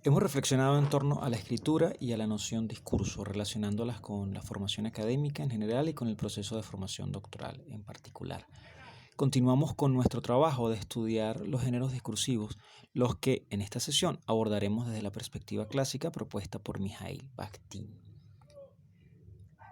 Hemos reflexionado en torno a la escritura y a la noción discurso, relacionándolas con la formación académica en general y con el proceso de formación doctoral en particular. Continuamos con nuestro trabajo de estudiar los géneros discursivos, los que en esta sesión abordaremos desde la perspectiva clásica propuesta por Mikhail Bakhtin.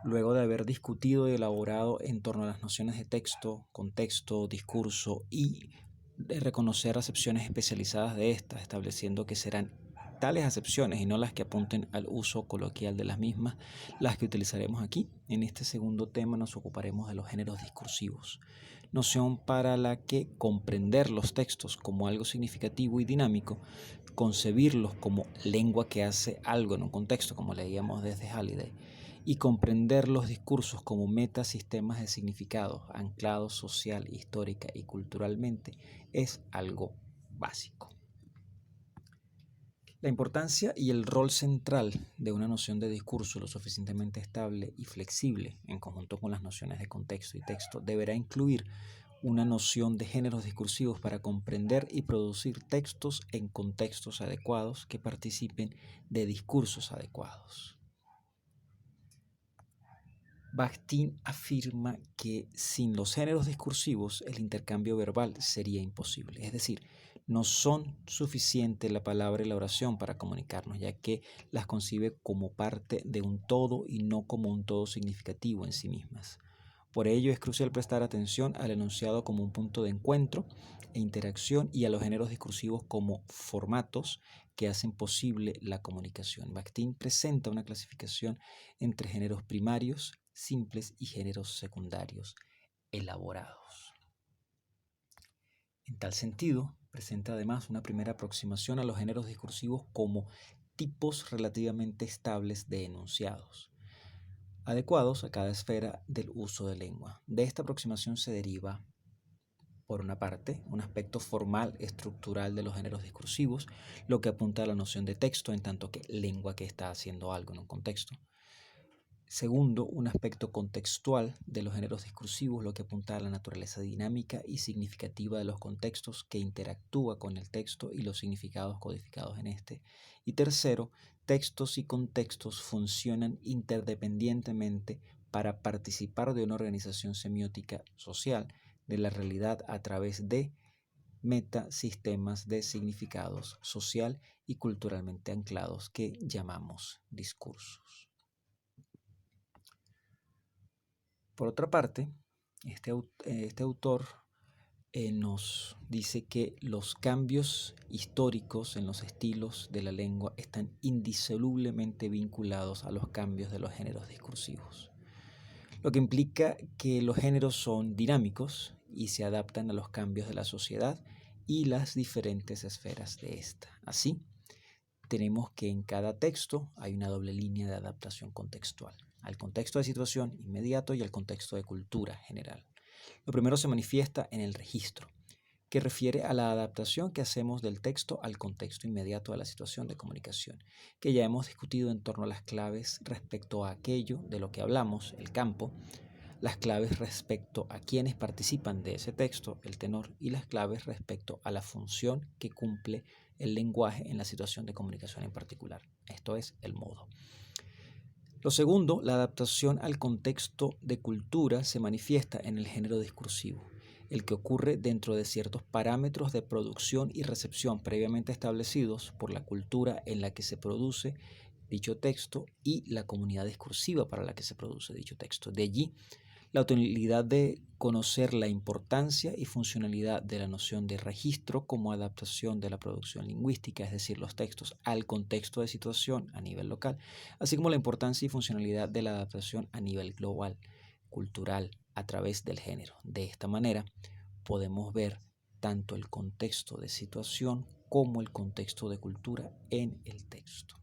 Luego de haber discutido y elaborado en torno a las nociones de texto, contexto, discurso y de reconocer acepciones especializadas de estas, estableciendo que serán tales acepciones y no las que apunten al uso coloquial de las mismas, las que utilizaremos aquí. En este segundo tema nos ocuparemos de los géneros discursivos, noción para la que comprender los textos como algo significativo y dinámico, concebirlos como lengua que hace algo en un contexto, como leíamos desde Halliday, y comprender los discursos como metasistemas de significados anclados social, histórica y culturalmente es algo básico. La importancia y el rol central de una noción de discurso lo suficientemente estable y flexible, en conjunto con las nociones de contexto y texto, deberá incluir una noción de géneros discursivos para comprender y producir textos en contextos adecuados que participen de discursos adecuados. Bakhtin afirma que sin los géneros discursivos el intercambio verbal sería imposible, es decir, no son suficientes la palabra y la oración para comunicarnos, ya que las concibe como parte de un todo y no como un todo significativo en sí mismas. Por ello es crucial prestar atención al enunciado como un punto de encuentro e interacción y a los géneros discursivos como formatos que hacen posible la comunicación. Bakhtin presenta una clasificación entre géneros primarios, simples y géneros secundarios elaborados. En tal sentido, presenta además una primera aproximación a los géneros discursivos como tipos relativamente estables de enunciados, adecuados a cada esfera del uso de lengua. De esta aproximación se deriva, por una parte, un aspecto formal estructural de los géneros discursivos, lo que apunta a la noción de texto en tanto que lengua que está haciendo algo en un contexto. Segundo, un aspecto contextual de los géneros discursivos, lo que apunta a la naturaleza dinámica y significativa de los contextos que interactúa con el texto y los significados codificados en este. Y tercero, textos y contextos funcionan interdependientemente para participar de una organización semiótica social de la realidad a través de metasistemas de significados social y culturalmente anclados que llamamos discursos. Por otra parte, este autor nos dice que los cambios históricos en los estilos de la lengua están indisolublemente vinculados a los cambios de los géneros discursivos, lo que implica que los géneros son dinámicos y se adaptan a los cambios de la sociedad y las diferentes esferas de esta. Así, tenemos que en cada texto hay una doble línea de adaptación contextual, al contexto de situación inmediato y al contexto de cultura general. Lo primero se manifiesta en el registro, que refiere a la adaptación que hacemos del texto al contexto inmediato de la situación de comunicación, que ya hemos discutido en torno a las claves respecto a aquello de lo que hablamos, el campo, las claves respecto a quienes participan de ese texto, el tenor, y las claves respecto a la función que cumple el lenguaje en la situación de comunicación en particular, esto es, el modo. Lo segundo, la adaptación al contexto de cultura se manifiesta en el género discursivo, el que ocurre dentro de ciertos parámetros de producción y recepción previamente establecidos por la cultura en la que se produce dicho texto y la comunidad discursiva para la que se produce dicho texto. De allí, la utilidad de conocer la importancia y funcionalidad de la noción de registro como adaptación de la producción lingüística, es decir, los textos al contexto de situación a nivel local, así como la importancia y funcionalidad de la adaptación a nivel global, cultural, a través del género. De esta manera, podemos ver tanto el contexto de situación como el contexto de cultura en el texto.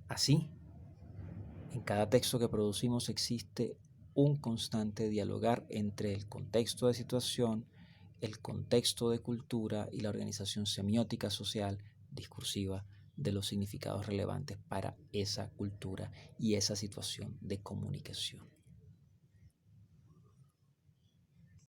Así, en cada texto que producimos existe un constante dialogar entre el contexto de situación, el contexto de cultura y la organización semiótica social discursiva de los significados relevantes para esa cultura y esa situación de comunicación.